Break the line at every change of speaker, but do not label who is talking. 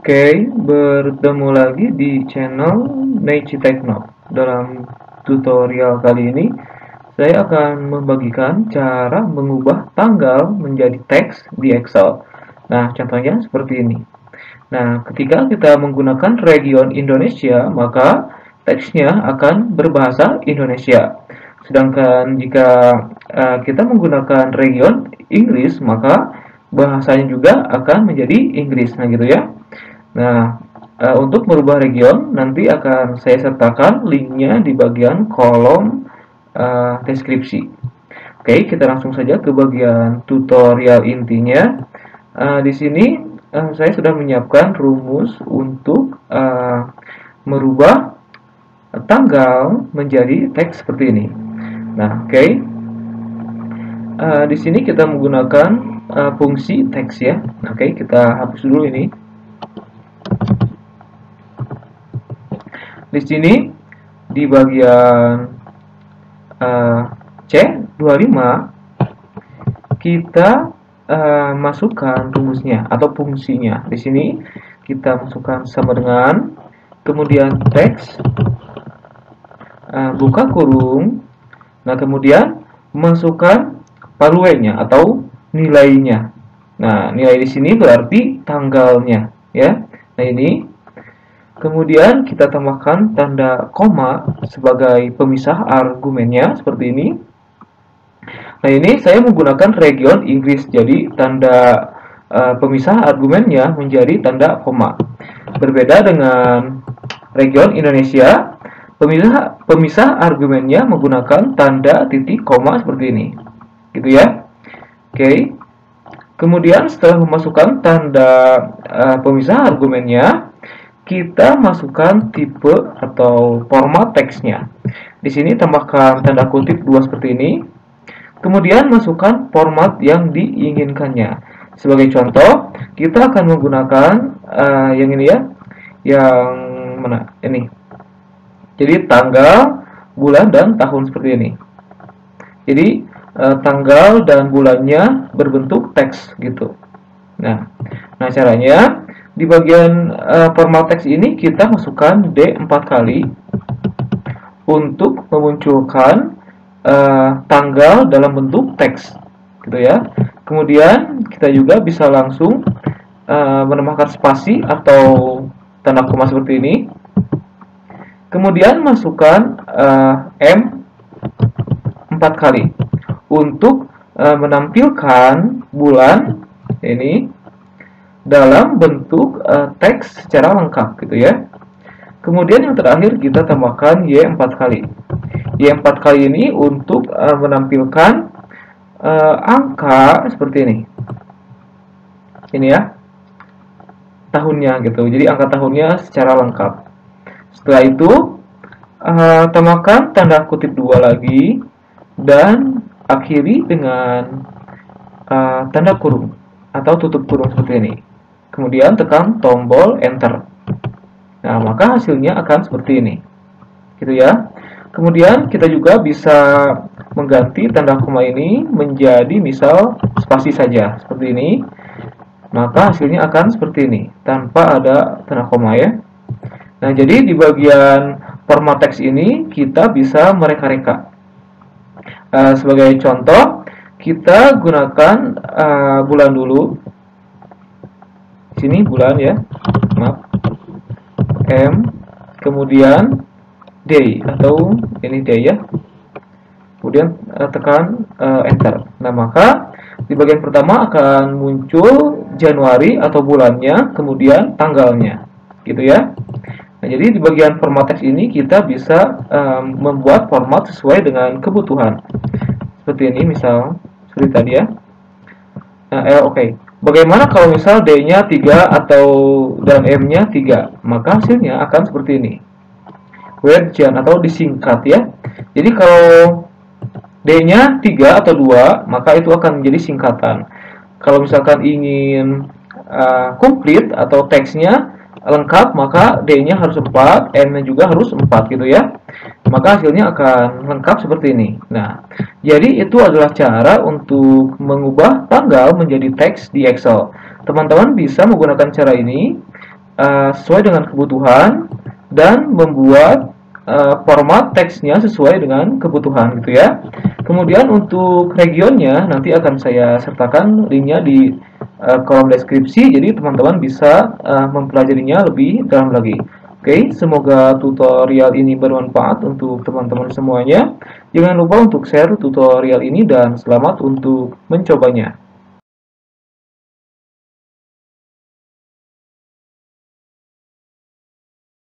Oke, bertemu lagi di channel Neichi Tekno. Dalam tutorial kali ini, saya akan membagikan cara mengubah tanggal menjadi teks di Excel. Nah, contohnya seperti ini. Nah, ketika kita menggunakan region Indonesia, maka teksnya akan berbahasa Indonesia. Sedangkan jika kita menggunakan region Inggris, maka bahasanya juga akan menjadi Inggris. Nah, gitu ya. Nah, untuk merubah region nanti akan saya sertakan linknya di bagian kolom deskripsi. Oke, kita langsung saja ke bagian tutorial intinya. Di sini saya sudah menyiapkan rumus untuk merubah tanggal menjadi teks seperti ini. Nah, oke. Di sini kita menggunakan fungsi teks ya. Oke, kita hapus dulu ini. Di sini di bagian C25 kita masukkan rumusnya atau fungsinya. Di sini kita masukkan sama dengan kemudian teks buka kurung. Nah, kemudian masukkan valuenya atau nilainya. Nah, nilai di sini berarti tanggalnya ya. Nah, ini kemudian kita tambahkan tanda koma sebagai pemisah argumennya seperti ini. Nah, ini saya menggunakan region Inggris, jadi tanda pemisah argumennya menjadi tanda koma. Berbeda dengan region Indonesia, pemisah argumennya menggunakan tanda titik koma seperti ini. Gitu ya. Oke. Kemudian setelah memasukkan tanda pemisah argumennya, kita masukkan tipe atau format teksnya. Di sini tambahkan tanda kutip 2 seperti ini. Kemudian masukkan format yang diinginkannya. Sebagai contoh, kita akan menggunakan yang ini ya. Yang mana? Ini. Jadi tanggal, bulan, dan tahun seperti ini. Jadi tanggal dan bulannya berbentuk teks gitu. Nah caranya di bagian format teks ini kita masukkan D 4 kali untuk memunculkan tanggal dalam bentuk teks gitu ya. Kemudian kita juga bisa langsung menambahkan spasi atau tanda koma seperti ini. Kemudian masukkan M 4 kali untuk menampilkan bulan ini dalam bentuk teks secara lengkap gitu ya. Kemudian yang terakhir kita tambahkan Y 4 kali. Y 4 kali ini untuk menampilkan angka seperti ini. Ini ya. Tahunnya gitu. Jadi angka tahunnya secara lengkap. Setelah itu tambahkan tanda kutip 2 lagi dan akhiri dengan tanda kurung atau tutup kurung seperti ini. Kemudian tekan tombol enter. Nah, maka hasilnya akan seperti ini. Gitu ya. Kemudian kita juga bisa mengganti tanda koma ini menjadi misal spasi saja seperti ini. Maka hasilnya akan seperti ini tanpa ada tanda koma ya. Nah, jadi di bagian format teks ini kita bisa mereka-reka. Sebagai contoh, kita gunakan bulan dulu. Sini bulan ya, maaf, M, kemudian day atau ini day ya, kemudian tekan enter. Nah, maka di bagian pertama akan muncul Januari atau bulannya, kemudian tanggalnya, gitu ya. Nah, jadi di bagian format teks ini kita bisa membuat format sesuai dengan kebutuhan. Seperti ini misal, seperti tadi ya. Nah, oke. Bagaimana kalau misal D-nya 3 atau dan M-nya 3? Maka hasilnya akan seperti ini. Wedgian atau disingkat ya. Jadi kalau D-nya 3 atau 2, maka itu akan menjadi singkatan. Kalau misalkan ingin komplit atau teksnya lengkap, maka D-nya harus 4, M-nya juga harus 4 gitu ya. Maka hasilnya akan lengkap seperti ini. Nah, jadi itu adalah cara untuk mengubah tanggal menjadi teks di Excel. Teman-teman bisa menggunakan cara ini sesuai dengan kebutuhan dan membuat format teksnya sesuai dengan kebutuhan gitu ya. Kemudian untuk regionnya nanti akan saya sertakan linknya di kolom deskripsi, jadi teman-teman bisa mempelajarinya lebih dalam lagi. Oke, semoga tutorial ini bermanfaat untuk teman-teman semuanya. Jangan lupa untuk share tutorial ini dan selamat untuk mencobanya.